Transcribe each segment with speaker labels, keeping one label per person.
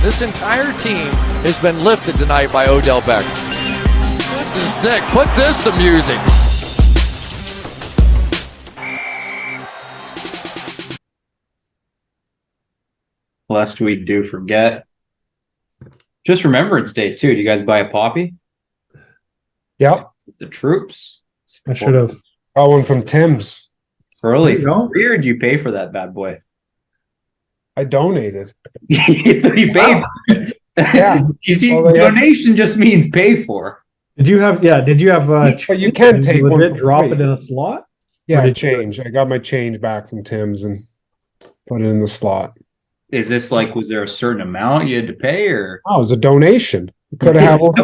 Speaker 1: This entire team has been lifted tonight by Odell Beckham. This is sick. Put this to music.
Speaker 2: Lest we do forget, just Remembrance Day too. Do you guys buy a poppy?
Speaker 3: Yep.
Speaker 2: The troops.
Speaker 4: I should have.
Speaker 3: Got one from Tim's.
Speaker 2: Early.
Speaker 4: There you go.
Speaker 2: Free, or do you pay for that bad boy?
Speaker 3: I donated.
Speaker 2: So you paid.
Speaker 3: Yeah.
Speaker 2: You see,
Speaker 3: Well,
Speaker 2: donation just means pay for.
Speaker 4: Did you have? Yeah. Did you have?
Speaker 3: But you can take one
Speaker 4: legit
Speaker 3: for
Speaker 4: drop
Speaker 3: free.
Speaker 4: it in a slot.
Speaker 3: Yeah,
Speaker 4: Or did you-
Speaker 3: change. I got my change back from Tim's and put it in the slot.
Speaker 2: Is this like, was there a certain amount you had to pay, or?
Speaker 3: Oh, it was a donation. Could have had one.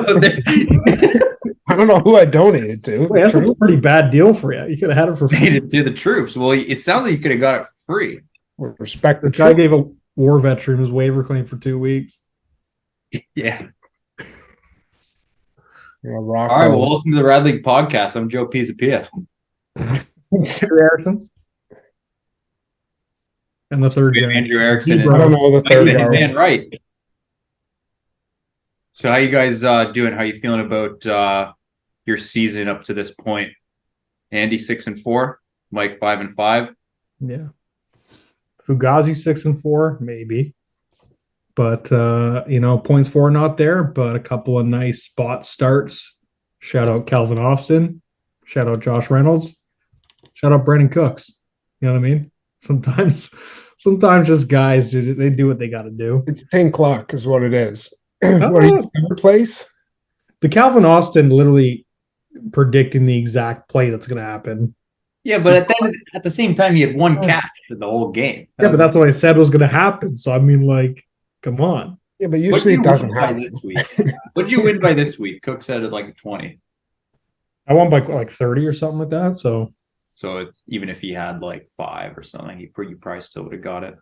Speaker 3: I don't know who I donated to.
Speaker 4: Wait, that's a pretty bad deal for you. You could have had it for free.
Speaker 2: Paid it to the troops. Well, it sounds like you could have got it for free.
Speaker 3: Respect
Speaker 4: The
Speaker 3: the
Speaker 4: guy
Speaker 3: troops.
Speaker 4: gave a war veteran his waiver claim for 2 weeks.
Speaker 2: Yeah.
Speaker 3: Yeah, rock
Speaker 2: All right.
Speaker 3: on.
Speaker 2: Well, welcome to the Rad League podcast. I'm Joe Pizzapia.
Speaker 4: Andrew Erickson. And the third guy.
Speaker 2: Andrew Erickson.
Speaker 3: I don't know the third
Speaker 2: And
Speaker 3: guy.
Speaker 2: Dan Wright. So how you guys doing? How you feeling about your season up to this point? Andy 6-4, Mike 5-5.
Speaker 4: Yeah. Fugazi 6-4, maybe. But points for not there, but a couple of nice spot starts. Shout out Calvin Austin. Shout out Josh Reynolds. Shout out Brandon Cooks. You know what I mean? Sometimes just guys they do what they got to do.
Speaker 3: It's 10 o'clock is what it is. What are you third place?
Speaker 4: The Calvin Austin literally predicting the exact play that's going to happen.
Speaker 2: Yeah, but at the same time, he had one catch for the whole game.
Speaker 4: Yeah, but that's what I said was going to happen. So I mean, like, come on.
Speaker 3: Yeah, but
Speaker 2: What
Speaker 3: usually
Speaker 2: did
Speaker 3: it
Speaker 2: you
Speaker 3: doesn't
Speaker 2: win by
Speaker 3: happen.
Speaker 2: this week? What did you win by this week? Cook said it like a 20.
Speaker 4: I won by like 30 or something like that. So
Speaker 2: it's even if he had like 5 or something, you probably still would have got it.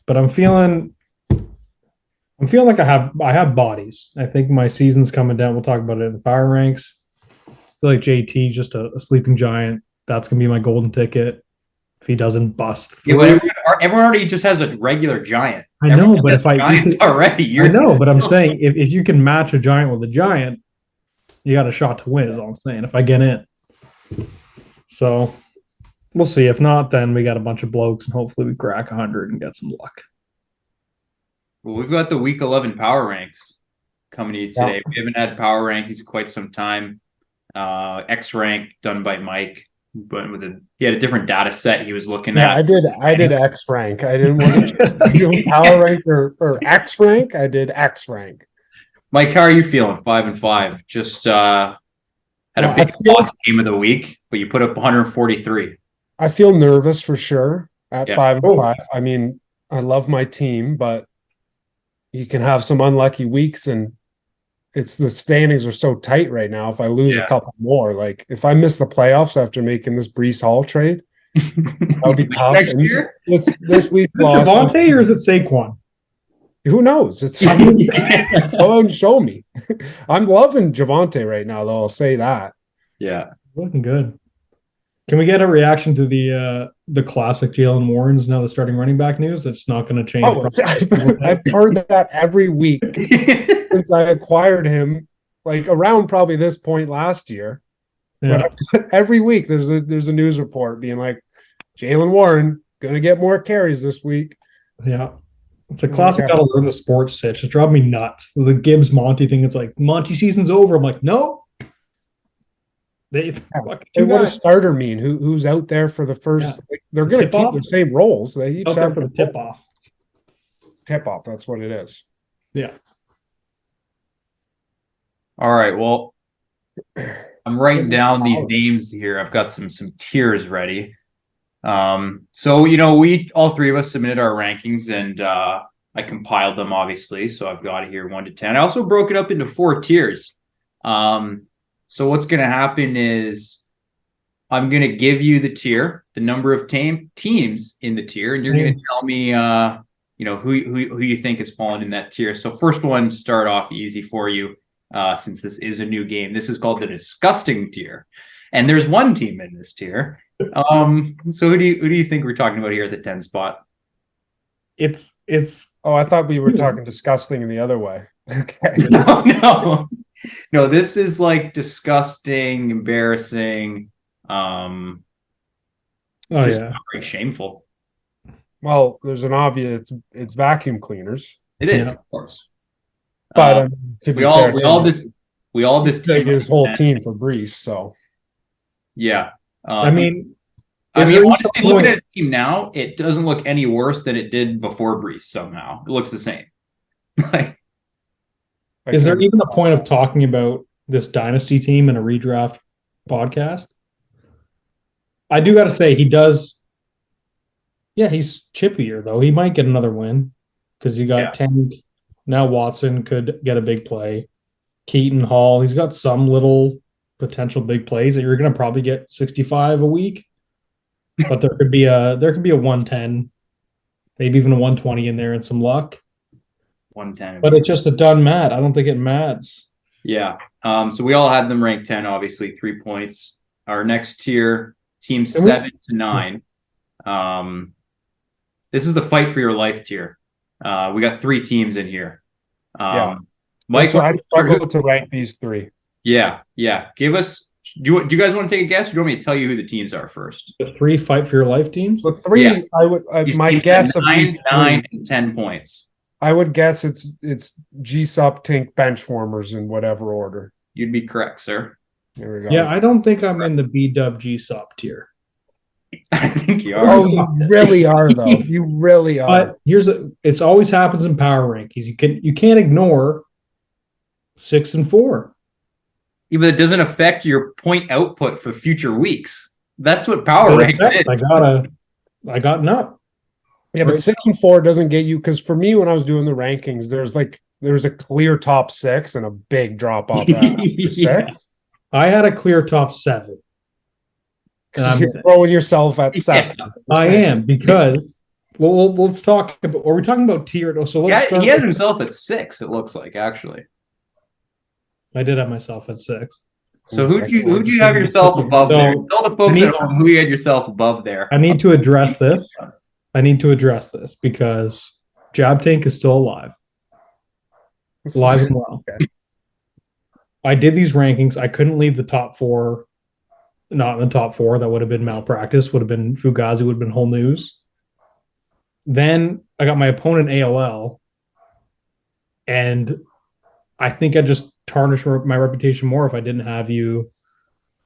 Speaker 4: but I'm feeling like I have bodies. I think my season's coming down. We'll talk about it in the power ranks. I feel like JT just a sleeping giant. That's gonna be my golden ticket if he doesn't bust
Speaker 2: Yeah,
Speaker 4: through.
Speaker 2: but everyone already just has a regular giant.
Speaker 4: I know,
Speaker 2: Everyone
Speaker 4: but
Speaker 2: has
Speaker 4: if I
Speaker 2: giants already,
Speaker 4: I know, but I'm saying if you can match a giant with a giant, you got a shot to win. Is all I'm saying. If I get in, so we'll see. If not, then we got a bunch of blokes, and hopefully we crack 100 and get some luck.
Speaker 2: Well, we've got the week 11 power ranks coming to you today.
Speaker 3: Yeah.
Speaker 2: We haven't had power rankings in quite some time. X rank done by Mike, but he had a different data set he was looking
Speaker 3: Yeah,
Speaker 2: at.
Speaker 3: I did X rank. I didn't want to do power rank or X rank. I did X rank.
Speaker 2: Mike, how are you feeling? 5-5. Just had a
Speaker 3: I
Speaker 2: big
Speaker 3: feel-
Speaker 2: game of the week, but you put up 143.
Speaker 3: I feel nervous for sure at
Speaker 2: Yeah.
Speaker 3: 5-5. I mean, I love my team, but you can have some unlucky weeks, and the standings are so tight right now. If I lose
Speaker 2: Yeah.
Speaker 3: a couple more, like if I miss the playoffs after making this Brees Hall trade, that would be tough.
Speaker 2: Next
Speaker 3: And
Speaker 2: year?
Speaker 3: this week
Speaker 4: Is it
Speaker 3: lost.
Speaker 4: Javante or is it Saquon?
Speaker 3: Who knows? It's go and show me. I'm loving Javante right now, though. I'll say that.
Speaker 2: Yeah.
Speaker 4: Looking good. Can we get a reaction to the classic Jalen Warren's now the starting running back news? That's not going to change.
Speaker 3: Oh, I've heard that every week since I acquired him, like around probably this point last year.
Speaker 4: Yeah.
Speaker 3: But every week there's a news report being like, Jalen Warren gonna get more carries this week.
Speaker 4: Yeah. It's a classic gotta learn the sports stitch. It's driving me nuts. The Gibbs Monty thing, it's like Monty season's over. I'm like, no. They
Speaker 3: What does starter mean? Who's out there for the first?
Speaker 4: Yeah.
Speaker 3: Like, they're gonna keep
Speaker 4: Tip-off?
Speaker 3: the same roles. They each
Speaker 4: out there
Speaker 3: have
Speaker 4: for the tip off.
Speaker 3: tip off. That's what it is.
Speaker 4: Yeah.
Speaker 2: All right. Well, I'm writing down these names here. I've got some tiers ready. So we all three of us submitted our rankings, and I compiled them obviously. So I've got it here 1 to 10. I also broke it up into 4 tiers. So what's going to happen is I'm going to give you the tier, the number of teams in the tier, and you're going to tell me, who you think has fallen in that tier. So first one, start off easy for you, since this is a new game. This is called the disgusting tier, and there's one team in this tier. So who do you think we're talking about here at the 10 spot?
Speaker 4: it's
Speaker 3: Oh, I thought we were talking disgusting in the other way. Okay.
Speaker 2: No. This is like disgusting, embarrassing,
Speaker 4: oh
Speaker 2: just
Speaker 4: yeah.
Speaker 2: very shameful.
Speaker 3: Well, there's an obvious. It's vacuum cleaners,
Speaker 2: It is,
Speaker 4: Yeah.
Speaker 2: of course.
Speaker 3: but to
Speaker 2: we
Speaker 3: be
Speaker 2: all
Speaker 3: fair,
Speaker 2: we all
Speaker 3: he's
Speaker 2: this
Speaker 3: taking his whole team for Brees. So
Speaker 2: Yeah.
Speaker 4: I mean,
Speaker 2: I
Speaker 4: is
Speaker 2: mean,
Speaker 4: there even
Speaker 2: honestly,
Speaker 4: a
Speaker 2: looking
Speaker 4: point-
Speaker 2: at his team now, it doesn't look any worse than it did before Brees. Somehow, it looks the same. Like,
Speaker 4: is there even a point of talking about this dynasty team in a redraft podcast? I do got to say, he does. Yeah, he's chippier though. He might get another win because you got
Speaker 2: Yeah.
Speaker 4: Tank. Now Watson could get a big play. Keaton Hall. He's got some little potential big plays that you're going to probably get 65 a week, but there could be a 110, maybe even a 120 in there and some luck.
Speaker 2: 110.
Speaker 4: But it's just a done mat. I don't think it mats.
Speaker 2: Yeah. So we all had them ranked 10, obviously, 3 points. Our next tier, teams
Speaker 4: Can we-
Speaker 2: 7 to 9. This is the fight for your life tier. We got 3 teams in here.
Speaker 3: Yeah.
Speaker 2: Mike,
Speaker 3: So I struggle to rank these three.
Speaker 2: yeah. Give us. Do you guys want to take a guess, or do you want me to tell you who the teams are first?
Speaker 4: The 3 fight for your life teams.
Speaker 3: The three,
Speaker 2: Yeah. These
Speaker 3: my
Speaker 2: teams
Speaker 3: guess
Speaker 2: at
Speaker 3: of these
Speaker 2: 9,
Speaker 3: three,
Speaker 2: and 10 points.
Speaker 3: I would guess it's G-Sup, Tink, Benchwarmers in whatever order.
Speaker 2: You'd be correct, sir.
Speaker 3: There we go.
Speaker 4: Yeah, I don't think I'm in the BWG SOP tier.
Speaker 2: I think you are.
Speaker 3: Oh, you really are though. You really are.
Speaker 4: But it's always happens in power rankings. You can't ignore 6 and 4.
Speaker 2: Even it doesn't affect your point output for future weeks. That's what power
Speaker 4: It
Speaker 2: rank
Speaker 4: affects.
Speaker 2: is.
Speaker 4: I got nut.
Speaker 3: Yeah, but 6 and 4 doesn't get you, because for me, when I was doing the rankings, there's a clear top 6 and a big drop off after
Speaker 2: Yeah.
Speaker 3: 6.
Speaker 4: I had a clear top 7.
Speaker 3: So you're throwing yourself at 7.
Speaker 4: I am because well, let's talk about. Are we talking about tier? So let's
Speaker 2: Yeah,
Speaker 4: start.
Speaker 2: he has himself at 6. It looks like actually.
Speaker 4: I did have myself at 6.
Speaker 2: So who'd you have yourself above there?
Speaker 4: So,
Speaker 2: Tell the folks
Speaker 4: I need-
Speaker 2: at home who you had yourself above there.
Speaker 4: I need to address this. Because Jab Tank is still alive and well.
Speaker 3: Okay.
Speaker 4: I did these rankings. I couldn't leave the top 4. Not in the top 4. That would have been malpractice. Would have been Fugazi. Would have been whole news. Then I got my opponent ALL, and I think I just tarnished my reputation more if I didn't have you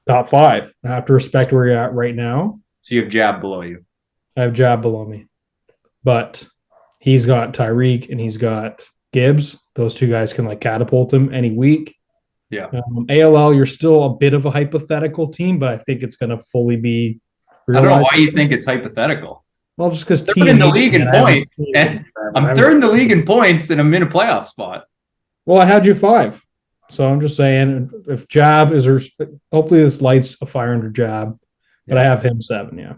Speaker 4: top 5. I have to respect where you're at right now.
Speaker 2: So you have Jab below you.
Speaker 4: I have Jab below me, but he's got Tyreek and he's got Gibbs. Those 2 guys can like catapult him any week.
Speaker 2: Yeah.
Speaker 4: ALL, you're still a bit of a hypothetical team, but I think it's going to fully be
Speaker 2: I don't
Speaker 4: realized.
Speaker 2: know why you think it's hypothetical.
Speaker 4: Well, just because
Speaker 2: Third in the league in points, and I'm third in the league in points, and I'm in a playoff spot.
Speaker 4: Well, I had you 5, so I'm just saying if Jab is, hopefully this lights a fire under Jab, but I have him 7. Yeah.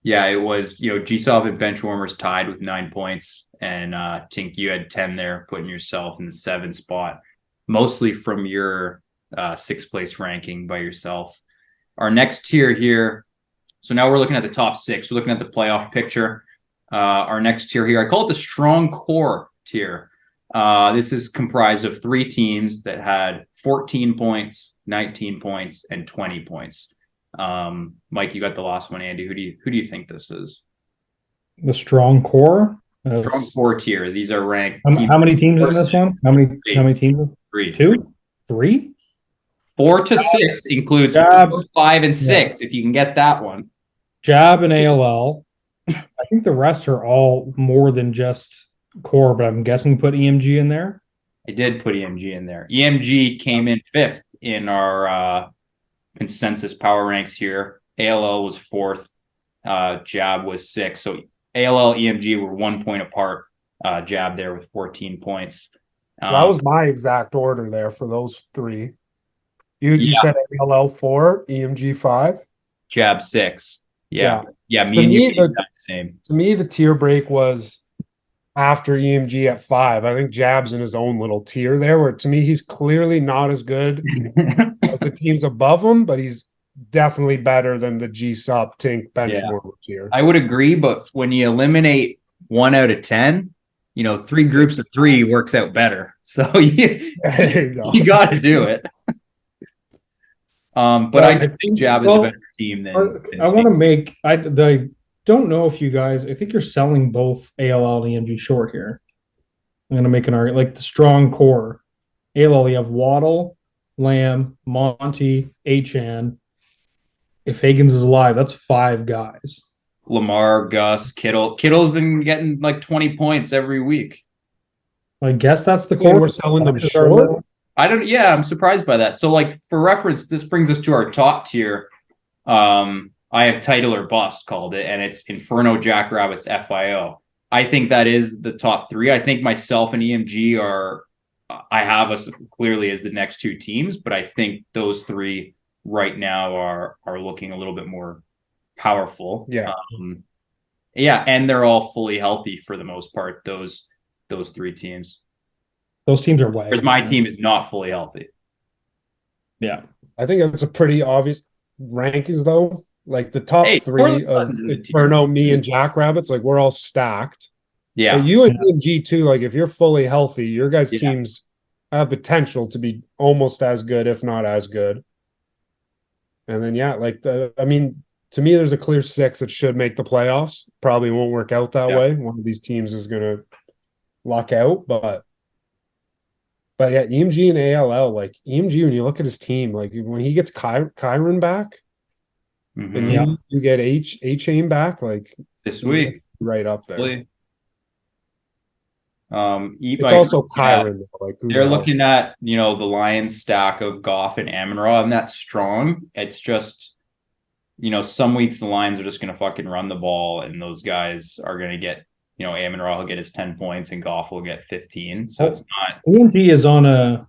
Speaker 2: Yeah, it was, G-Soft and Benchwarmers tied with 9 points, and Tink, you had 10 there, putting yourself in the 7th spot, mostly from your 6th place ranking by yourself. Our next tier here, so now we're looking at the top 6. We're looking at the playoff picture. Our next tier here, I call it the strong core tier. This is comprised of 3 teams that had 14 points, 19 points, and 20 points. Mike, you got the last one. Andy, who do you think this is?
Speaker 4: The strong core.
Speaker 2: Strong core tier. These are ranked.
Speaker 4: How many teams in this one? How many teams?
Speaker 2: 3.
Speaker 4: 2? 3?
Speaker 2: 4 to 6 includes
Speaker 4: Jab.
Speaker 2: 4, 5, and 6. If you can get that one.
Speaker 4: Jab and ALL. I think the rest are all more than just core, but I'm guessing put EMG in there.
Speaker 2: I did put EMG in there. EMG came in 5th in our consensus power ranks here. ALL was 4th. Jab was 6th. So ALL, EMG were 1 point apart. Jab there with 14 points.
Speaker 3: That was my exact order there for those 3. You said ALL 4, EMG 5.
Speaker 2: Jab 6. Yeah, me
Speaker 3: To
Speaker 2: and
Speaker 3: me,
Speaker 2: you did that same.
Speaker 3: To me, the tier break was after EMG at 5. I think Jab's in his own little tier there, where to me, he's clearly not as good as the teams above him, but he's definitely better than the G-Sup, Tink, Benchwarmer tier.
Speaker 2: I would agree, but when you eliminate 1 out of 10, 3 groups of 3 works out better. So you
Speaker 3: There you go.
Speaker 2: you got to do it. But I think Jab is a
Speaker 4: well,
Speaker 2: better team than
Speaker 4: I want to make. I don't know if you guys. I think you're selling both ALL and EMG short here. I'm going to make an argument like the strong core. ALL, you have Waddle, Lamb, Monty, Achan. If Higgins is alive, that's 5 guys.
Speaker 2: Lamar, Gus, Kittle. Kittle's been getting like 20 points every week.
Speaker 4: I guess that's the
Speaker 3: Yeah,
Speaker 4: core.
Speaker 3: we're selling them short.
Speaker 2: I'm surprised by that. So, like, for reference, this brings us to our top tier. I have title or bust called it, and it's Inferno, Jackrabbits, FIO. I think that is the top 3. I think myself and EMG I have us clearly as the next 2 teams, but I think those 3 right now are looking a little bit more powerful.
Speaker 3: Yeah.
Speaker 2: And they're all fully healthy for the most part, those 3 teams.
Speaker 4: Those teams are way.
Speaker 2: Whereas my team is not fully healthy.
Speaker 4: Yeah.
Speaker 3: I think it's a pretty obvious rankings though. Like the top 3 of Inferno, me, and Jackrabbits, like we're all stacked.
Speaker 2: Yeah.
Speaker 3: But you and EMG too, like if you're fully healthy, your guys' teams have potential to be almost as good, if not as good. And then to me, there's a clear 6 that should make the playoffs. Probably won't work out that way. One of these teams is gonna luck out, but yeah, EMG and ALL, like EMG, when you look at his team, like when he gets Kyron back, and you get H-Aim back, like
Speaker 2: this week,
Speaker 3: right up there.
Speaker 2: It's
Speaker 3: also Kyron. Like
Speaker 2: they're looking at the Lions stack of Goff and Amon-Ra, and that's strong. It's just some weeks the Lions are just going to fucking run the ball, and those guys are going to get. Amon-Ra will get his 10 points and Goff will get 15. So it's not.
Speaker 4: EMG is on a.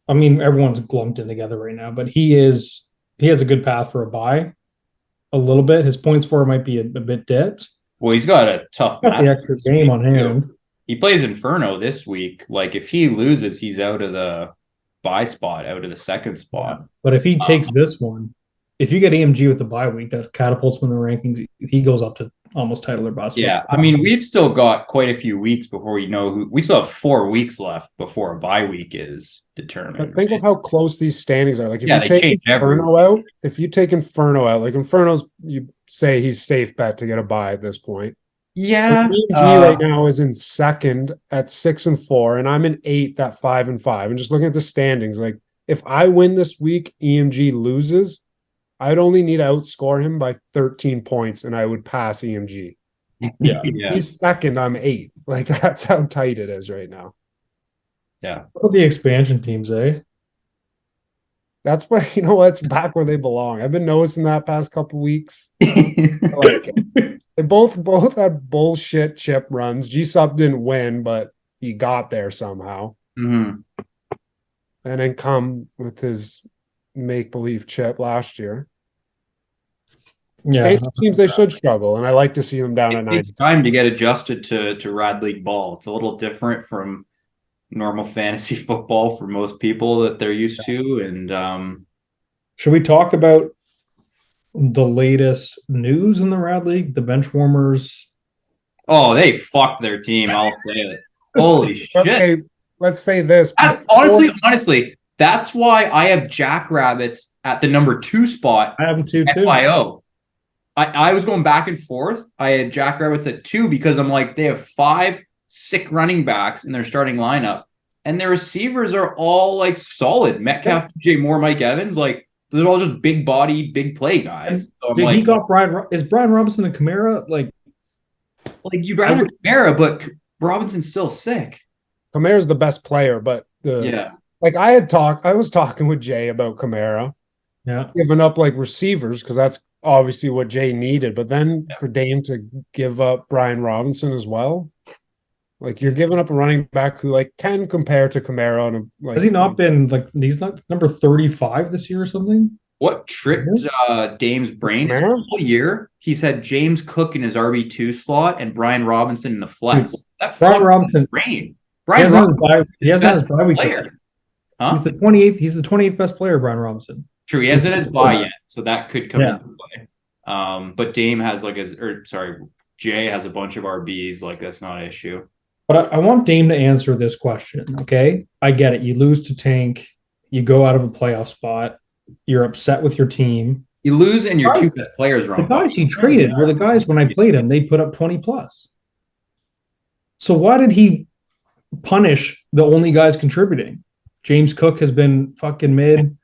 Speaker 4: I mean, everyone's glumped in together right now, but he has a good path for a bye. A little bit. His points for might be a bit dipped.
Speaker 2: Well, he's got a tough
Speaker 4: match. The extra game on hand.
Speaker 2: He plays Inferno this week. Like if he loses, he's out of the bye spot, out of the second spot.
Speaker 4: Yeah. But if he takes this one, if you get EMG with the bye week, that catapults him in the rankings. He goes up to almost title or bust.
Speaker 2: Yeah, I mean, we've still got quite a few weeks before we know who. We still have 4 weeks left before a bye week is determined.
Speaker 3: But think of how close these standings are. Like if
Speaker 2: you
Speaker 3: take Inferno out, like Inferno's, you say he's safe bet to get a bye at this point.
Speaker 2: Yeah,
Speaker 3: so EMG right now is in second at 6-4, and I'm in 8th at 5-5. And just looking at the standings, like if I win this week, EMG loses. I'd only need to outscore him by 13 points, and I would pass EMG.
Speaker 2: Yeah.
Speaker 3: He's second, I'm 8th. Like, that's how tight it is right now.
Speaker 2: Yeah.
Speaker 4: What about the expansion teams, eh?
Speaker 3: That's why, it's back where they belong. I've been noticing that past couple weeks. Like, they both had bullshit chip runs. G-Sub didn't win, but he got there somehow.
Speaker 2: Mm-hmm.
Speaker 3: And then come with his make-believe chip last year.
Speaker 4: Yeah,
Speaker 3: teams they should struggle, and I like to see them down at 9.
Speaker 2: It's time to get adjusted to Rad League ball. It's a little different from normal fantasy football for most people that they're used to. And
Speaker 4: should we talk about the latest news in the Rad League? The bench warmers.
Speaker 2: Oh, they fucked their team. I'll say it. Holy shit!
Speaker 3: Okay, let's say this.
Speaker 2: Honestly, that's why I have Jackrabbits at the number 2 spot.
Speaker 4: I have them too.
Speaker 2: FIO. I was going back and forth. I had Jackrabbits at 2 because I'm like, they have 5 sick running backs in their starting lineup, and their receivers are all like solid. Metcalf, DJ Moore, Mike Evans, like they're all just big body, big play guys. So
Speaker 4: he got Brian. Is Brian Robinson and Kamara like
Speaker 2: you'd rather Kamara, but Robinson's still sick.
Speaker 3: Kamara's the best player, but like I was talking with Jay about Kamara.
Speaker 4: Yeah,
Speaker 3: giving up like receivers because that's obviously what Jay needed, but then for Dame to give up Brian Robinson as well, like you're giving up a running back who like can compare to Kamara. And
Speaker 4: has he not been he's not number 35 this year or something?
Speaker 2: What tricked Dame's brain is all year he's had James Cook in his RB2 slot and Brian Robinson in the flex. That
Speaker 4: Brian Robinson
Speaker 2: brain.
Speaker 4: Brian Robinson, he hasn't his bye week.
Speaker 2: Huh?
Speaker 4: He's the 28th. He's the 28th best player, Brian Robinson.
Speaker 2: True, he hasn't his bye yet, so that could come into play. But Dame has Jay has a bunch of RBs. Like, that's not an issue.
Speaker 4: But I want Dame to answer this question, okay? I get it. You lose to Tank, you go out of a playoff spot, you're upset with your team.
Speaker 2: You lose and your two
Speaker 4: Guys-
Speaker 2: best players are on
Speaker 4: The guys
Speaker 2: bye.
Speaker 4: he traded were the guys when I played him, they put up 20 plus. So why did he punish the only guys contributing? James Cook has been fucking mid,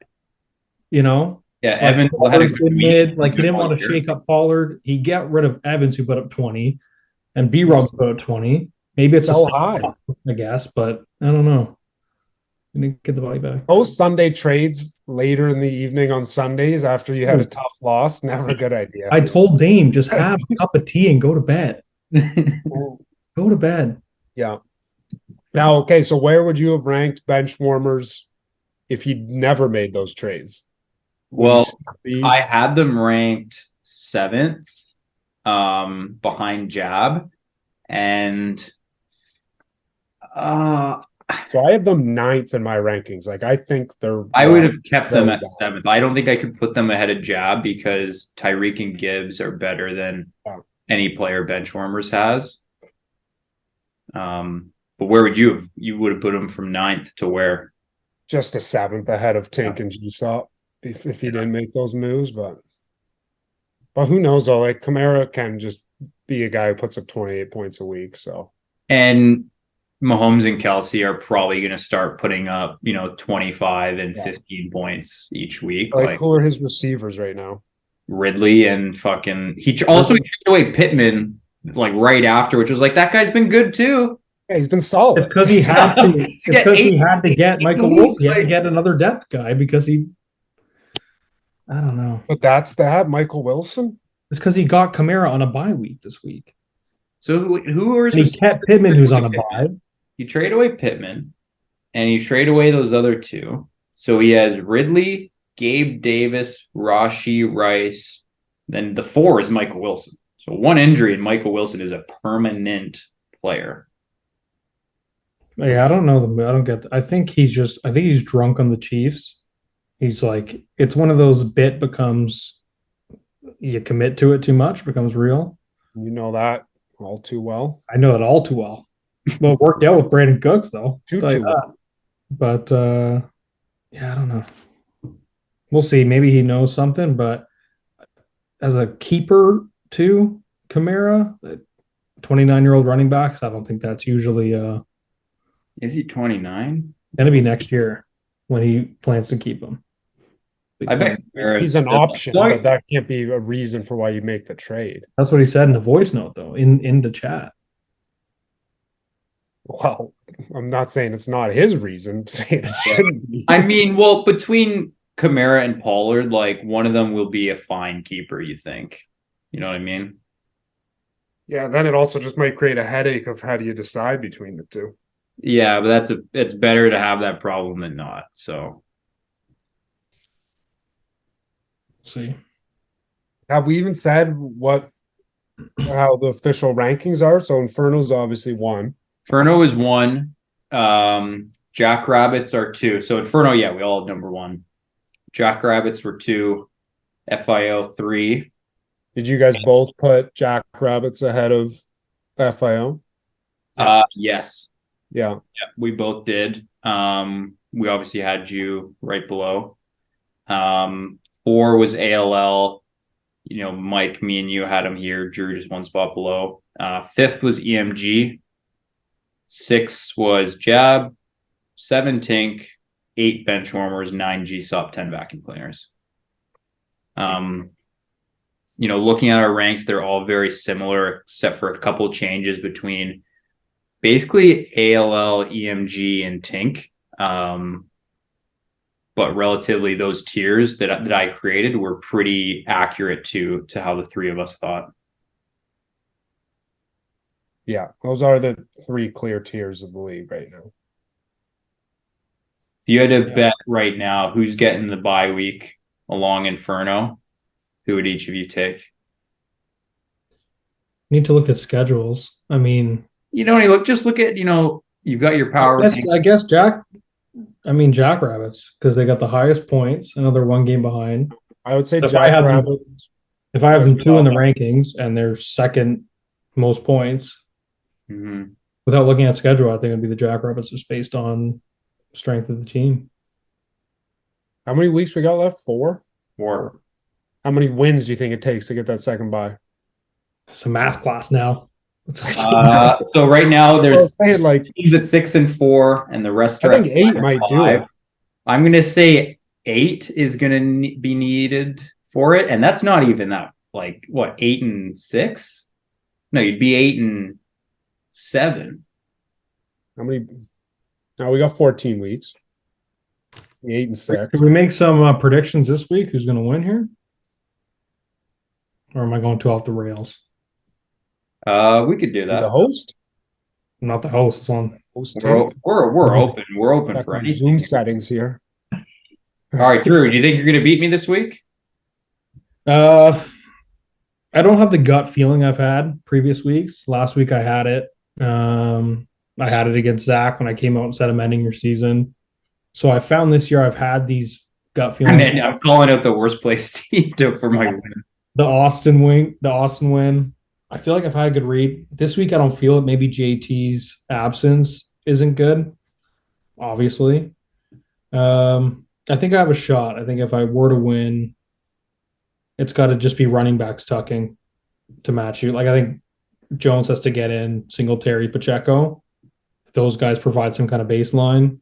Speaker 4: you know?
Speaker 2: Yeah,
Speaker 4: Like,
Speaker 2: Evans had a
Speaker 4: Pollard's
Speaker 2: good
Speaker 4: been
Speaker 2: week.
Speaker 4: mid. Like, he didn't want to
Speaker 2: Here.
Speaker 4: shake up Pollard. He got rid of Evans, who put up 20, and B-Rob put up 20. Maybe it's
Speaker 3: So
Speaker 4: a
Speaker 3: high.
Speaker 4: I guess, but I don't know. You didn't get the body back.
Speaker 3: Those Sunday trades later in the evening on Sundays after you had a tough loss, never a good idea.
Speaker 4: I told Dame, just have a cup of tea and go to bed. Go to bed.
Speaker 3: Yeah. Now, okay, so where would you have ranked bench warmers if you'd never made those trades?
Speaker 2: Well,
Speaker 3: Be-
Speaker 2: I had them ranked 7th, behind Jab, and
Speaker 3: so I have them 9th in my rankings. Like, I think they're
Speaker 2: I would have kept them
Speaker 3: Really
Speaker 2: at
Speaker 3: bad.
Speaker 2: 7th. I don't think I could put them ahead of Jab because Tyreek and Gibbs are better than
Speaker 3: Yeah.
Speaker 2: any player Benchwarmers has. But where would you have? You would have put them from 9th to where?
Speaker 3: just a 7th ahead of Tink and G-Sop if he didn't make those moves, but who knows though? Like, Kamara can just be a guy who puts up 28 points a week. So
Speaker 2: And Mahomes and Kelsey are probably going to start putting up, 25 and
Speaker 3: Yeah.
Speaker 2: 15 points each week.
Speaker 3: like,
Speaker 2: Like
Speaker 3: who are his receivers right now?
Speaker 2: Ridley and fucking. He also traded away Pittman like right after, which was like, that guy's been good too.
Speaker 3: Yeah, he's been solid.
Speaker 4: It's because he had to. It's
Speaker 2: get
Speaker 4: because he
Speaker 2: eight-
Speaker 4: had to get
Speaker 2: eight
Speaker 4: Michael
Speaker 2: weeks,
Speaker 4: Wilson. He had to
Speaker 2: like-
Speaker 4: get another depth guy because he. I don't know.
Speaker 3: But that's that, Michael Wilson.
Speaker 4: It's because he got Kamara on a bye week this week.
Speaker 2: So who are his
Speaker 4: And he
Speaker 2: receivers?
Speaker 4: kept Pittman, who's on a bye.
Speaker 2: You trade away Pittman, and you trade away those other two. So he has Ridley, Gabe Davis, Rashi Rice. Then the 4 is Michael Wilson. So one injury, and Michael Wilson is a permanent player.
Speaker 4: Yeah, I don't know. I don't get. I think he's drunk on the Chiefs. He's like, it's one of those bit becomes, you commit to it too much, becomes real.
Speaker 3: You know that all too well.
Speaker 4: I know it all too well. Well, it worked out with Brandon Cooks though.
Speaker 3: Too
Speaker 4: Tell you
Speaker 3: well.
Speaker 4: that. But yeah, I don't know. We'll see. Maybe he knows something, but as a keeper too, Kamara, 29-year-old running backs, I don't think that's usually
Speaker 2: Is he 29?
Speaker 4: gonna be next year when he plans to keep him.
Speaker 2: I bet
Speaker 3: He's an option,
Speaker 2: Why-
Speaker 3: but that can't be a reason for why you make the trade.
Speaker 4: That's what he said in the voice note though, in the chat.
Speaker 3: Well, I'm not saying it's not his reason. I'm saying it shouldn't be.
Speaker 2: I mean, well, between Kamara and Pollard, like one of them will be a fine keeper, you think? You know what I mean?
Speaker 3: Yeah, then it also just might create a headache of how do you decide between the two.
Speaker 2: Yeah, but it's better to have that problem than not. So
Speaker 4: See.
Speaker 3: Have we even said how the official rankings are? So Inferno's obviously 1.
Speaker 2: Inferno is 1. Jackrabbits are 2. So Inferno, yeah, we all have number 1. Jackrabbits were 2. FIO 3.
Speaker 3: Did you guys both put Jackrabbits ahead of FIO?
Speaker 2: Yes.
Speaker 3: Yeah.
Speaker 2: Yeah, we both did. We obviously had you right below. 4 was ALL. Mike, me and you had him here. Drew just one spot below. 5th was EMG. 6 was Jab. 7 Tink. 8 Benchwarmers. 9 G-Sop. 10 vacuum cleaners. Looking at our ranks, they're all very similar, except for a couple changes between basically ALL, EMG, and Tink. But relatively, those tiers that I created were pretty accurate to how the three of us thought.
Speaker 3: Yeah. Those are the 3 clear tiers of the league right now.
Speaker 2: If you had to
Speaker 4: Yeah.
Speaker 2: bet right now who's getting the bye week along Inferno, who would each of you take?
Speaker 4: Need to look at schedules. I mean,
Speaker 2: When you look at, you've got your power.
Speaker 4: I guess Jackrabbits, because they got the highest points. I know they're 1 game behind.
Speaker 3: I would say
Speaker 4: If I have them-
Speaker 3: Jackrabbits.
Speaker 4: If I have them 2 in the rankings and they're second most points.
Speaker 2: Mhm.
Speaker 4: Without looking at schedule, I think it'd be the Jackrabbits just based on strength of the team.
Speaker 3: How many weeks we got left? 4?
Speaker 2: Or
Speaker 3: How many wins do you think it takes to get that second bye?
Speaker 4: It's a math class now.
Speaker 2: so right now there's
Speaker 3: Like
Speaker 2: teams at 6-4, and the rest are
Speaker 3: I think
Speaker 2: at
Speaker 3: 8 might do
Speaker 2: 5.
Speaker 3: it.
Speaker 2: I'm gonna say 8 is gonna be needed for it, and that's not even that. Like what, 8-6? No, you'd be 8-7.
Speaker 3: How many? Now we got 14 weeks. 8-6.
Speaker 4: Can we make some predictions this week? Who's going to win here? Or am I going too off the rails?
Speaker 2: We could do
Speaker 3: The
Speaker 2: that.
Speaker 3: host?
Speaker 4: I'm not the host one.
Speaker 3: Host
Speaker 2: We're
Speaker 3: take?
Speaker 2: open. We're open
Speaker 3: Check
Speaker 2: for
Speaker 3: my
Speaker 2: anything.
Speaker 3: Zoom settings here.
Speaker 2: All right, Drew. Do you think you're gonna beat me this week?
Speaker 4: I don't have the gut feeling I've had previous weeks. Last week I had it. I had it against Zach when I came out and said I'm ending your season. So I found this year I've had these gut feelings.
Speaker 2: And I'm calling out the worst place team for my win.
Speaker 4: The Austin win. I feel like I've had a good read. This week I don't feel it. Maybe JT's absence isn't good, obviously. I think I have a shot. I think if I were to win, it's got to just be running backs tucking to match you. Like I think Jones has to get in, Singletary, Pacheco. If those guys provide some kind of baseline,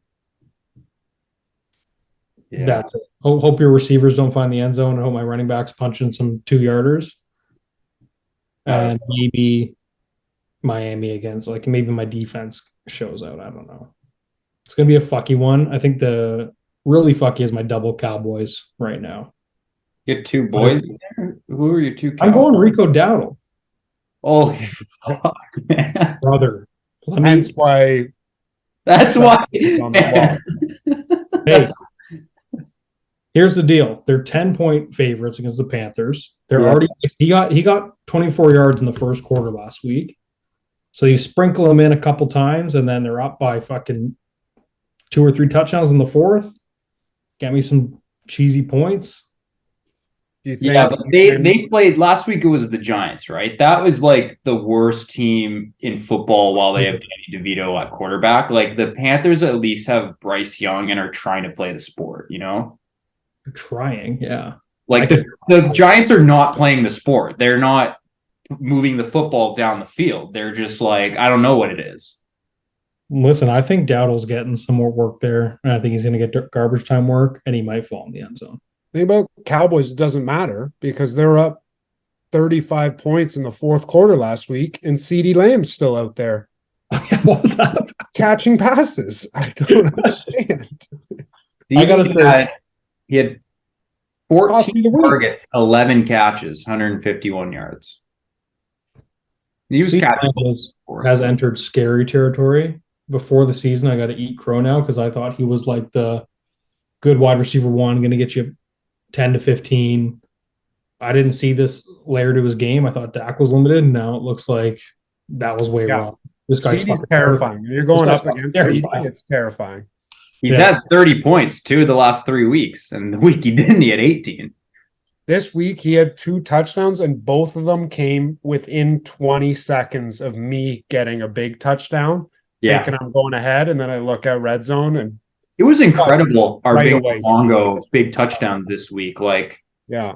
Speaker 2: Yeah.
Speaker 4: that's it. Hope your receivers don't find the end zone. I hope my running backs punching some 2-yarders. And maybe Miami against, like maybe my defense shows out. I don't know. It's gonna be a fucky one. I think the really fucky is my double Cowboys right now.
Speaker 2: You had 2 boys in there? Who are your 2
Speaker 4: I'm going Rico Dowdle,
Speaker 2: Holy fuck, man.
Speaker 4: brother. Let me,
Speaker 3: Hence why
Speaker 2: That's why.
Speaker 3: on the wall.
Speaker 4: hey, here's the deal. They're 10-point favorites against the Panthers. They're
Speaker 2: Yeah.
Speaker 4: already he got 24 yards in the first quarter last week. So you sprinkle them in a couple times and then they're up by fucking 2 or 3 touchdowns in the fourth. Get me some cheesy points.
Speaker 3: Do you think
Speaker 2: Yeah, but they played last week. It was the Giants, right? That was like the worst team in football while they have Danny DeVito at quarterback. Like the Panthers at least have Bryce Young and are trying to play the sport, you know?
Speaker 4: They're trying, yeah.
Speaker 2: Like the Giants are not playing the sport. They're not moving the football down the field. They're just like, I don't know what it is.
Speaker 4: Listen, I think Dowdle's getting some more work there, and I think he's going to get garbage time work, and he might fall in the end zone.
Speaker 3: thing about Cowboys, it doesn't matter because they're up 35 points in the fourth quarter last week, and CeeDee Lamb's still out there
Speaker 4: What was that?
Speaker 3: catching passes. I don't understand.
Speaker 4: I gotta say-
Speaker 2: he had
Speaker 3: Cost me the
Speaker 2: 14
Speaker 3: week.
Speaker 2: targets, 11 catches, 151 yards. He was
Speaker 4: CeeDee
Speaker 2: catching
Speaker 4: Lamb has entered scary territory. Before the season, I got to eat crow now because I thought he was like the good wide receiver one, going to get you 10 to 15. I didn't see this layer to his game. I thought Dak was limited. Now it looks like that was way wrong. This guy's
Speaker 3: CeeDee's
Speaker 4: fucking
Speaker 3: terrifying. You're going
Speaker 4: This
Speaker 3: up
Speaker 4: guy's
Speaker 3: against
Speaker 4: fucking
Speaker 3: CeeDee, it's terrifying.
Speaker 2: He's
Speaker 4: Yeah.
Speaker 2: had 30 points 2 of the last 3 weeks, and the week he didn't, he had 18.
Speaker 3: This week, he had 2 touchdowns, and both of them came within 20 seconds of me getting a big touchdown,
Speaker 2: Yeah,
Speaker 3: thinking I'm going ahead, and then I look at red zone, and
Speaker 2: it was incredible. Our
Speaker 3: Right
Speaker 2: big
Speaker 3: away.
Speaker 2: Longo big touchdowns this week. Like
Speaker 3: yeah,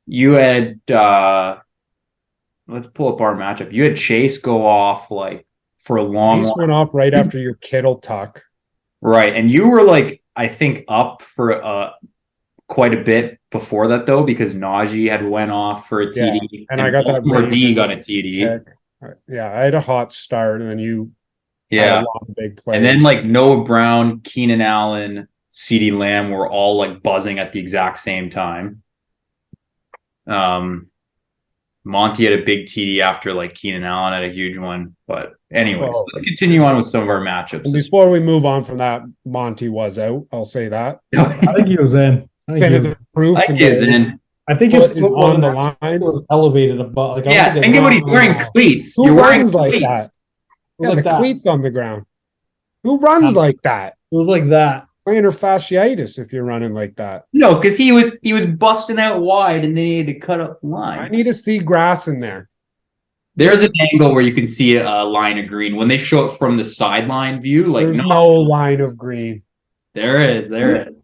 Speaker 2: you had, let's pull up our matchup. You had Chase go off like for a long,
Speaker 3: Chase went off right after your Kittle tuck.
Speaker 2: right, and you were like I think up for quite a bit before that though because Najee had went off for a TD,
Speaker 3: and I got that
Speaker 2: Baltimore D
Speaker 3: Ravens
Speaker 2: got a TD.
Speaker 3: pick. Yeah, I had a hot start, and then you had
Speaker 2: Yeah,
Speaker 3: a lot of big plays.
Speaker 2: and then like Noah Brown, Keenan Allen, CeeDee Lamb were all like buzzing at the exact same time. Monty had a big TD after like Keenan Allen had a huge one. But anyways,
Speaker 3: Oh.
Speaker 2: let's continue on with some of our matchups.
Speaker 3: And before we move on from that, Monty was out. I'll say that.
Speaker 4: I think he was in.
Speaker 3: Definitive proof.
Speaker 2: I
Speaker 3: and
Speaker 2: think he was in.
Speaker 4: I think his
Speaker 3: foot is
Speaker 4: foot
Speaker 3: on the
Speaker 4: was
Speaker 3: line.
Speaker 4: elevated above. Like, I don't
Speaker 2: Yeah,
Speaker 4: think
Speaker 2: think
Speaker 4: it
Speaker 2: of what
Speaker 4: was-
Speaker 2: he's wearing cleats.
Speaker 3: Who
Speaker 2: You're wearing
Speaker 3: runs like
Speaker 2: cleats.
Speaker 3: that?
Speaker 4: It was
Speaker 3: Yeah,
Speaker 4: like
Speaker 3: the
Speaker 4: that.
Speaker 3: cleats on the ground. Who runs
Speaker 4: Um,
Speaker 3: like that?
Speaker 4: It was like that.
Speaker 3: Plantar fasciitis if you're running like that.
Speaker 2: No, because he was busting out wide and then he had to cut up the
Speaker 3: I
Speaker 2: line.
Speaker 3: need to see grass in there.
Speaker 2: There's an angle where you can see a line of green. When they show it from the sideline view, like
Speaker 3: There's no line of green.
Speaker 2: there is.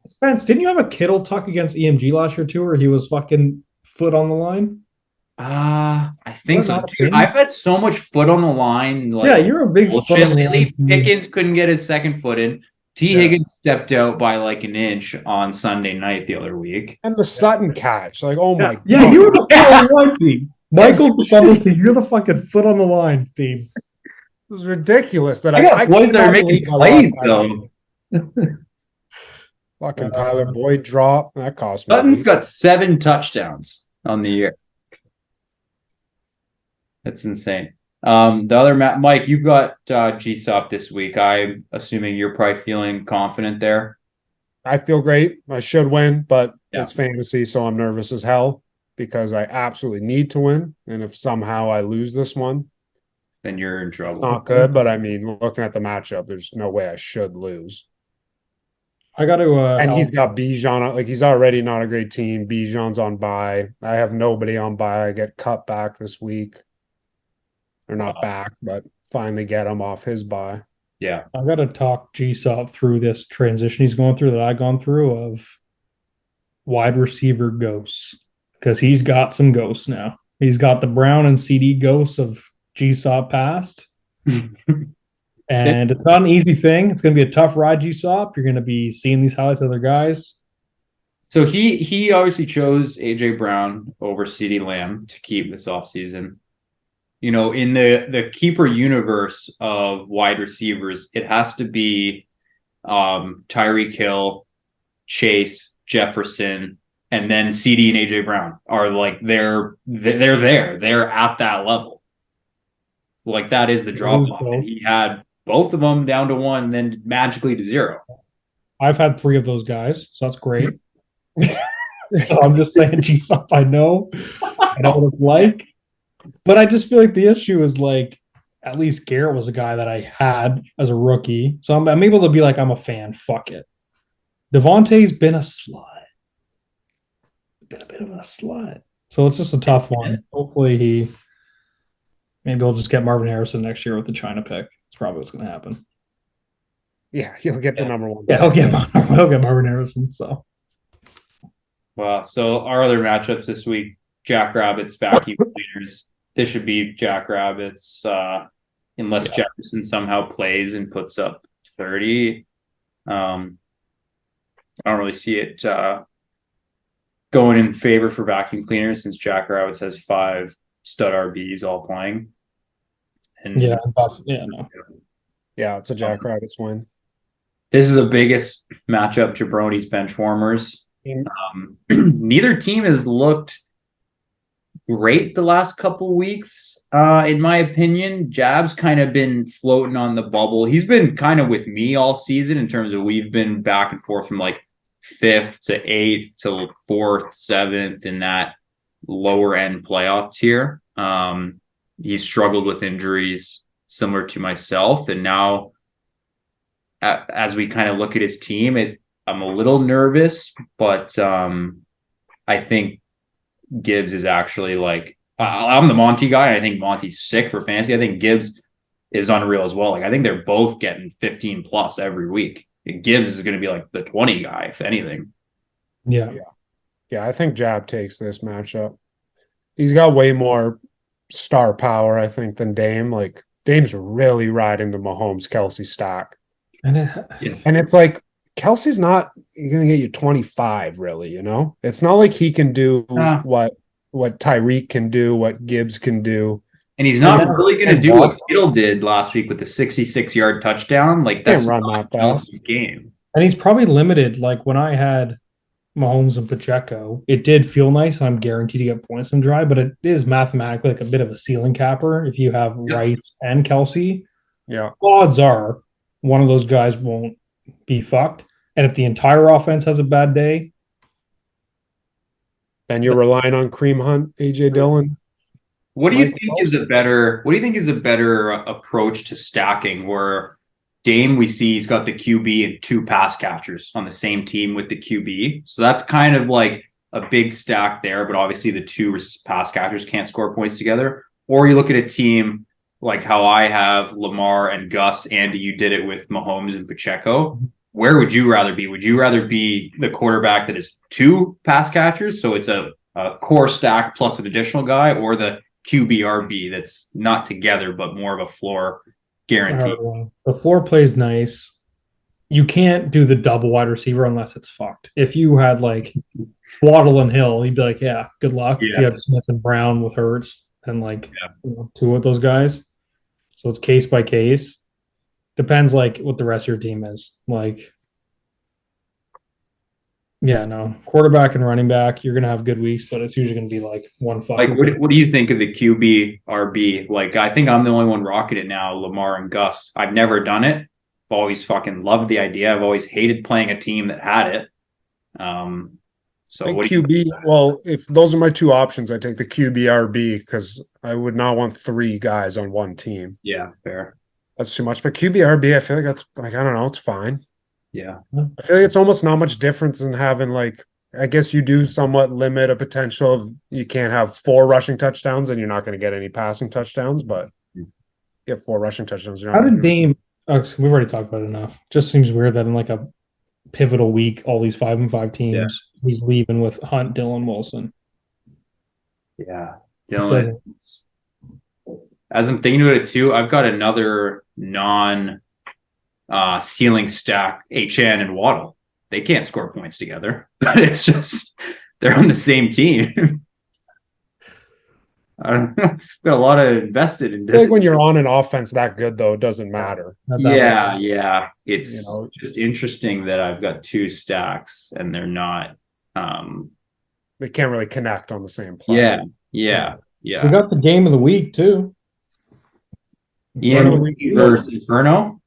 Speaker 4: Spence, didn't you have a Kittle tuck against EMG last year too, where he was fucking foot on the line?
Speaker 2: I think
Speaker 4: Was that
Speaker 2: so.
Speaker 4: not a
Speaker 2: Dude,
Speaker 4: thing?
Speaker 2: I've had so much foot on the line. Like,
Speaker 4: Yeah, you're a big foot
Speaker 2: bullshit
Speaker 4: on the
Speaker 2: lately.
Speaker 4: line team.
Speaker 2: Pickens couldn't get his second foot in. T.
Speaker 4: Yeah.
Speaker 2: Higgins stepped out by like an inch on Sunday night the other week.
Speaker 3: And the Sutton catch. Like, oh my
Speaker 4: Yeah,
Speaker 3: God.
Speaker 4: you were the foot on the line team. Michael Bubble team, you're the fucking foot on the line team.
Speaker 3: It was ridiculous that
Speaker 2: I got boys that are
Speaker 3: cannot
Speaker 2: making
Speaker 3: believe I
Speaker 2: plays
Speaker 3: lost that
Speaker 2: though.
Speaker 3: game. Fucking Tyler Boyd drop. That cost me.
Speaker 2: Sutton's got 7 touchdowns on the year. That's insane. The other Mike, you've got GSOP this week. I'm assuming you're probably feeling confident there.
Speaker 3: I feel great. I should win, but
Speaker 2: Yeah.
Speaker 3: it's fantasy, so I'm nervous as hell because I absolutely need to win. And if somehow I lose this one,
Speaker 2: Then you're in
Speaker 3: it's
Speaker 2: trouble.
Speaker 3: not good. But I mean, looking at the matchup, there's no way I should lose.
Speaker 4: I got to.
Speaker 3: And he's got Bijan. Like, he's already not a great team. Bijan's on bye. I have nobody on bye. I get cut back this week. Or not back, but finally get him off his bye.
Speaker 2: Yeah.
Speaker 4: I got to talk GSOP through this transition he's going through that I've gone through of wide receiver ghosts, because he's got some ghosts now. He's got the Brown and CD ghosts of GSOP past. And it's not an easy thing. It's going to be a tough ride, GSOP. You're going to be seeing these highlights of other guys.
Speaker 2: So he obviously chose AJ Brown over CeeDee Lamb to keep this offseason. You know, in the keeper universe of wide receivers, it has to be Tyreek Hill, Chase, Jefferson, and then CD and AJ Brown are like they're there. They're at that level. Like, that is the drop off. And he had both of them down to 1, then magically to 0.
Speaker 4: I've had 3 of those guys, so that's great. So I'm just saying, GSOP, I know what it's like. But I just feel like the issue is, like, at least Garrett was a guy that I had as a rookie. So I'm able to be like, I'm a fan. Fuck it. Devontae's been a slut. Been a bit of a slut. So it's just a tough one. Hopefully maybe he'll just get Marvin Harrison next year with the China pick. That's probably what's going to happen.
Speaker 3: Yeah, he'll get the number 1.
Speaker 4: Yeah, he'll get Marvin Harrison. So.
Speaker 2: Well, so our other matchups this week: Jackrabbits, vacuum cleaners. This should be Jackrabbits, unless Jefferson somehow plays and puts up 30. I don't really see it going in favor for vacuum cleaners, since Jackrabbits has 5 stud RBs all playing. And
Speaker 4: Yeah, no.
Speaker 3: Yeah, it's a Jackrabbits win.
Speaker 2: this is the biggest matchup, Jabroni's bench warmers. Neither team has looked great the last couple weeks, in my opinion. Jab's kind of been floating on the bubble. He's been kind of with me all season in terms of we've been back and forth from like 5th to 8th to 4th, 7th in that lower end playoff tier. He's struggled with injuries similar to myself, and now as we kind of look at his team, I'm a little nervous, but I think Gibbs is actually like, I'm the Monty guy, and I think Monty's sick for fantasy. I think Gibbs is unreal as well. Like, I think they're both getting 15 plus every week. Gibbs is going to be like the 20 guy, if anything.
Speaker 4: Yeah.
Speaker 3: Yeah, I think Jab takes this matchup. He's got way more star power, I think, than Dame. Like, Dame's really riding the Mahomes Kelsey stack.
Speaker 4: And
Speaker 3: it's like, Kelsey's not going to get you 25, really, you know? It's not like he can do what Tyreek can do, what Gibbs can do.
Speaker 2: And he's not really going to do what Kittle did last week with the 66-yard touchdown. Like, that's
Speaker 3: run
Speaker 2: not
Speaker 3: that
Speaker 2: Kelsey's game.
Speaker 4: And he's probably limited. Like, when I had Mahomes and Pacheco, it did feel nice, and I'm guaranteed to get points in drive, but it is mathematically like a bit of a ceiling capper if you have Rice and Kelsey.
Speaker 3: Yeah.
Speaker 4: Odds are one of those guys won't be fucked. And if the entire offense has a bad day,
Speaker 3: then you're relying on Kareem Hunt, AJ Dillon.
Speaker 2: What do you think is a better approach to stacking, where Dame, we see he's got the QB and 2 pass catchers on the same team with the QB. So that's kind of like a big stack there, but obviously the 2 pass catchers can't score points together. or you look at a team like how I have Lamar and Gus. Andy, you did it with Mahomes and Pacheco. Where would you rather be? Would you rather be the quarterback that is 2 pass catchers, so it's a core stack plus an additional guy, or the QBRB that's not together but more of a floor guarantee?
Speaker 4: The floor plays nice. You can't do the double wide receiver unless it's fucked. If you had like Waddle and Hill, you'd be like, yeah, good luck. If you had Smith and Brown with Hurts and like 2 of those guys. So it's case by case. Depends like what the rest of your team is. Like, yeah, no. Quarterback and running back, you're gonna have good weeks, but it's usually gonna be like one fuck.
Speaker 2: Like, what do you think of the QBRB? Like, I think I'm the only one rocking it now, Lamar and Gus. I've never done it. I've always fucking loved the idea. I've always hated playing a team that had it. So what do you
Speaker 3: QB, well, if those are my 2 options, I take the QBRB because I would not want 3 guys on one team.
Speaker 2: Yeah, fair.
Speaker 3: That's too much. But QBRB, I feel like that's like, I don't know, it's fine.
Speaker 2: Yeah.
Speaker 3: I feel like it's almost not much difference in having like, I guess you do somewhat limit a potential of you can't have 4 rushing touchdowns and you're not going to get any passing touchdowns, but you get 4 rushing touchdowns.
Speaker 4: How did Dame? Oh, we've already talked about it enough. Just seems weird that in like a pivotal week, all these 5-5 teams, he's leaving with Hunt, Dylan, Wilson.
Speaker 2: Yeah, Dylan. As I'm thinking about it too, I've got another ceiling stack, HN and Waddle. They can't score points together, but it's just they're on the same team. I've got a lot of invested in.
Speaker 3: I feel like when you're on an offense that good, though, it doesn't matter.
Speaker 2: Yeah. It's just interesting that I've got 2 stacks and they're not.
Speaker 3: They can't really connect on the same play.
Speaker 2: Yeah.
Speaker 4: We got the game of the week too.
Speaker 2: Ian versus Inferno.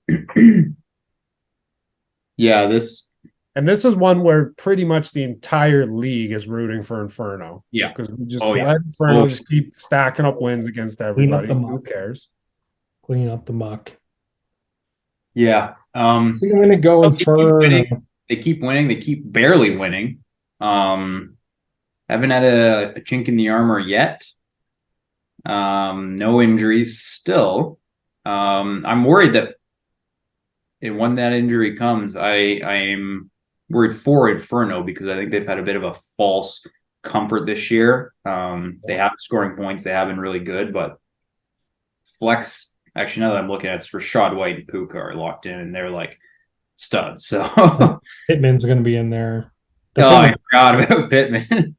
Speaker 2: Yeah, this
Speaker 3: is one where pretty much the entire league is rooting for Inferno.
Speaker 2: Yeah,
Speaker 3: because we just let Inferno just keep stacking up wins against everybody. Who cares?
Speaker 4: Clean up the muck.
Speaker 2: Yeah.
Speaker 4: I think I'm gonna go Inferno.
Speaker 2: They keep winning. They keep barely winning. Haven't had a chink in the armor yet. No injuries still. I'm worried that when that injury comes, I'm worried for Inferno because I think they've had a bit of a false comfort this year. They have been scoring points. They have been really good, but flex, actually, now that I'm looking at it, it's Rashad White and Puka are locked in, and they're like studs. So
Speaker 4: Pittman's going to be in there.
Speaker 2: I forgot about Pittman.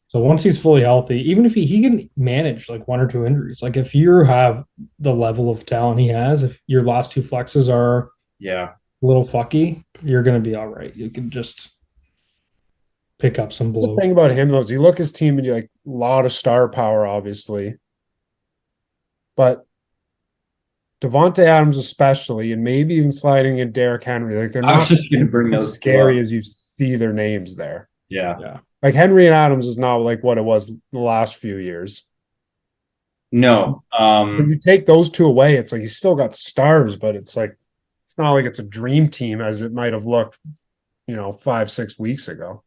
Speaker 4: So once he's fully healthy, even if he can manage like 1 or 2 injuries, like if you have the level of talent he has, if your last 2 flexes are a little fucky, you're going to be all right. You can just pick up some blue.
Speaker 3: The thing about him, though, is you look at his team and you're like, a lot of star power, obviously. But Devontae Adams especially, and maybe even sliding in Derrick Henry, like they're not
Speaker 2: just going to bring those
Speaker 3: scary as you see their names there.
Speaker 2: Yeah.
Speaker 3: Like Henry and Adams is not like what it was the last few years.
Speaker 2: No.
Speaker 3: When you take those 2 away, it's like he's still got stars, but it's like it's not like it's a dream team as it might have looked, 5-6 weeks ago.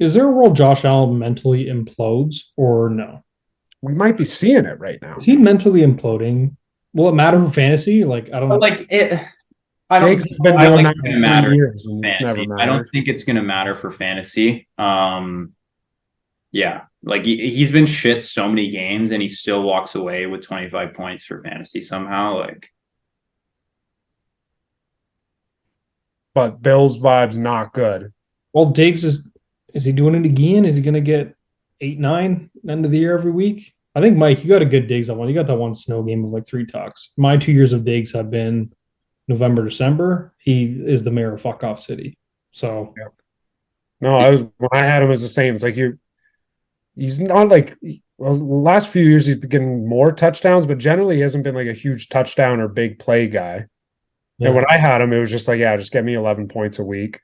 Speaker 4: Is there a world Josh Allen mentally implodes or no?
Speaker 3: We might be seeing it right now.
Speaker 4: Is he mentally imploding? Will it matter for fantasy? Like I don't know.
Speaker 2: Like it. I don't think
Speaker 3: it's been doing that for
Speaker 2: matter.
Speaker 3: Years and it's never mattered.
Speaker 2: I don't think it's going to matter for fantasy. Yeah, like he's been shit so many games, and he still walks away with 25 points for fantasy somehow. Like,
Speaker 3: but Bills vibes not good.
Speaker 4: Well, Diggs is he doing it again? Is he going to get 8-9 end of the year every week? I think Mike, you got a good Diggs on one. You got that one snow game of like 3 tucks. My 2 years of Diggs have been November, December. He is the mayor of fuck off city. So
Speaker 3: no, when I had him, it was the same. It's like he's not like the last few years he's been getting more touchdowns, but generally he hasn't been like a huge touchdown or big play guy. Yeah. And when I had him, it was just like, just get me 11 points a week.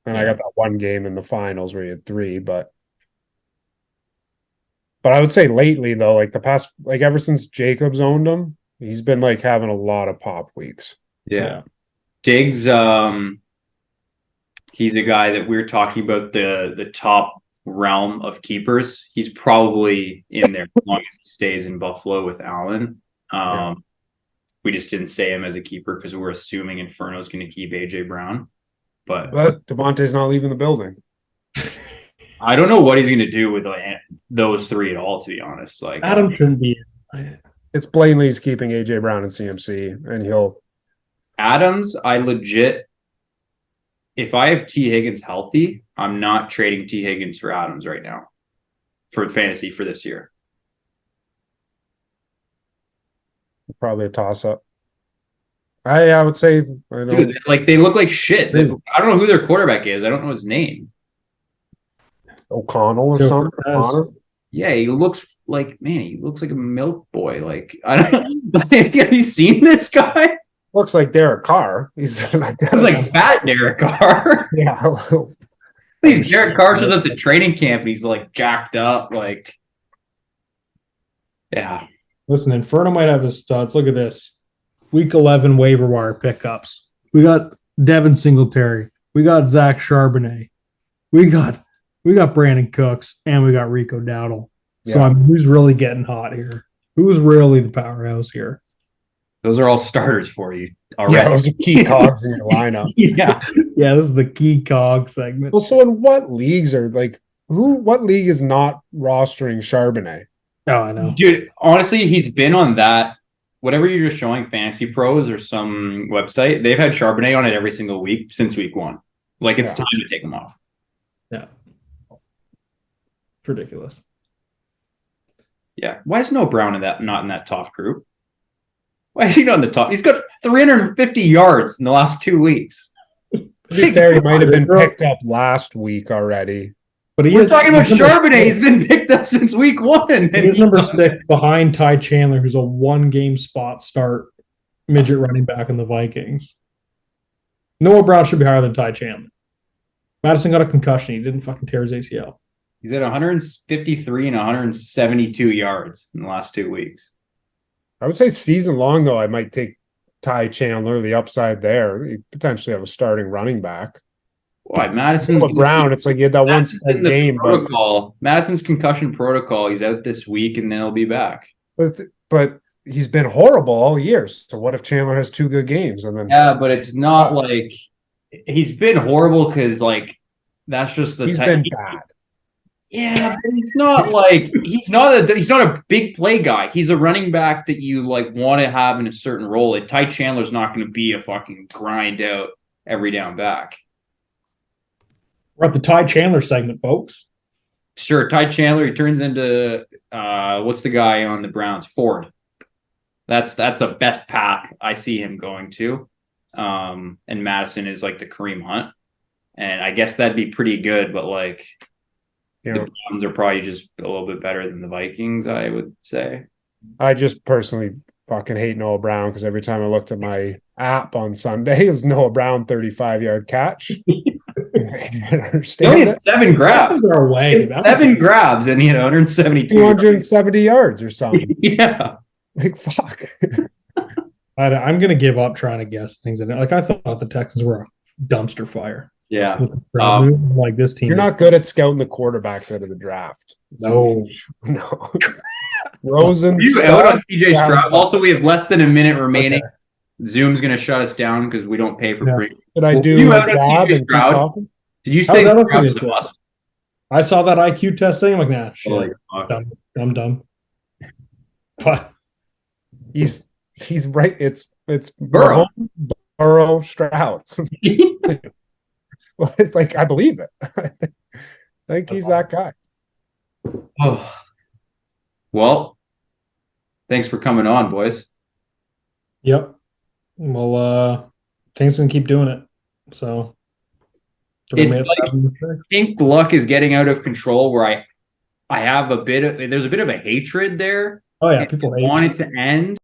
Speaker 3: And I got that one game in the finals where he had 3, but I would say lately though, like the past, like ever since Jacobs owned him, he's been like having a lot of pop weeks.
Speaker 2: Yeah. Diggs, he's a guy that we're talking about the top realm of keepers, he's probably in there as long as he stays in Buffalo with Allen. We just didn't say him as a keeper because we're assuming Inferno's going to keep AJ Brown. But
Speaker 3: Devontae's not leaving the building.
Speaker 2: I don't know what he's going to do with those three at all, to be honest. Like
Speaker 4: Adam shouldn't be.
Speaker 3: It's plainly he's keeping AJ Brown and CMC, and he'll.
Speaker 2: Adams, if I have T. Higgins healthy, I'm not trading T. Higgins for Adams right now for fantasy for this year.
Speaker 3: Probably a toss up. I would say
Speaker 2: Dude, like they look like shit. I don't know who their quarterback is. I don't know his name.
Speaker 3: O'Connell or something. O'Connor?
Speaker 2: Yeah, he looks like a milk boy. Like I don't have you seen this guy?
Speaker 3: Looks like Derek Carr. He's like
Speaker 2: fat Derek Carr.
Speaker 3: Yeah.
Speaker 2: These Derek Carr shows up to training camp and he's like jacked up. Like, yeah.
Speaker 4: Listen, Inferno might have his studs. Look at this. Week 11 waiver wire pickups. We got Devin Singletary. We got Zach Charbonnet. We got Brandon Cooks, and we got Rico Dowdle. So who's really getting hot here? Who's really the powerhouse here?
Speaker 2: Those are all starters for you already.
Speaker 3: Yeah, those are key cogs in your lineup.
Speaker 2: Yeah,
Speaker 4: this is the key cog segment.
Speaker 3: Well, so in what leagues are what league is not rostering Charbonnet?
Speaker 4: Oh, I know.
Speaker 2: Dude, honestly, he's been on that. Whatever you're just showing, Fantasy Pros or some website, they've had Charbonnet on it every single week since week 1. Like, it's time to take him off.
Speaker 4: Yeah. It's ridiculous.
Speaker 2: Yeah. Why is Noah Brown not in that top group? Why is he not in the top? He's got 350 yards in the last 2 weeks.
Speaker 3: He might have been picked up last week already.
Speaker 4: But
Speaker 2: we're talking about Charbonnet. He's been picked up since week 1.
Speaker 4: He's number 6 behind Ty Chandler, who's a 1-game spot start midget running back in the Vikings. Noah Brown should be higher than Ty Chandler. Madison got a concussion. He didn't fucking tear his ACL.
Speaker 2: He's at 153 and 172 yards in the last 2 weeks.
Speaker 3: I would say season long, though, I might take Ty Chandler, the upside there. You potentially have a starting running back.
Speaker 2: What, Madison's
Speaker 3: Brown? It's like he had that one game.
Speaker 2: Protocol. Madison's concussion protocol. He's out this week, and then he'll be back.
Speaker 3: But he's been horrible all year. So what if Chandler has 2 good games and then?
Speaker 2: Yeah, but it's not like he's been horrible because that's just the
Speaker 3: he's been bad.
Speaker 2: Yeah, but he's not like he's not a big play guy. He's a running back that you want to have in a certain role. And Ty Chandler's not going to be a fucking grind out every down back.
Speaker 4: We're at the Ty Chandler segment, folks.
Speaker 2: Sure, Ty Chandler, he turns into what's the guy on the Browns? Ford. That's the best path I see him going to. And Madison is like the Kareem Hunt. And I guess that'd be pretty good, but the Browns are probably just a little bit better than the Vikings, I would say.
Speaker 3: I just personally fucking hate Noah Brown because every time I looked at my app on Sunday, it was Noah Brown 35-yard catch. I can't understand.
Speaker 2: He only had 7 grabs.
Speaker 4: Away.
Speaker 2: 7 grabs, and he had 172.
Speaker 3: 270 yards or something.
Speaker 2: Yeah.
Speaker 3: Fuck.
Speaker 4: I'm going to give up trying to guess things. I thought the Texans were a dumpster fire.
Speaker 2: Yeah.
Speaker 4: This team.
Speaker 3: You're not good at scouting the quarterbacks out of the draft.
Speaker 4: No.
Speaker 3: Rosen.
Speaker 2: You out on TJ Stroud. Also, we have less than a minute remaining. Okay. Zoom's going to shut us down because we don't pay for free.
Speaker 3: Did I do
Speaker 2: you out on TJ Stroud? Did you say
Speaker 4: I saw that IQ test thing. I'm like, nah, shit. Dumb. But
Speaker 3: he's right. It's
Speaker 2: Burrow.
Speaker 3: Stroud. Well, it's I believe it. I think he's that guy.
Speaker 2: Oh. Well, thanks for coming on, boys.
Speaker 4: Yep. Well, Tank's gonna keep doing it. So
Speaker 2: it's I think luck is getting out of control where I have there's a bit of a hatred there.
Speaker 4: Oh yeah, people
Speaker 2: want it to end.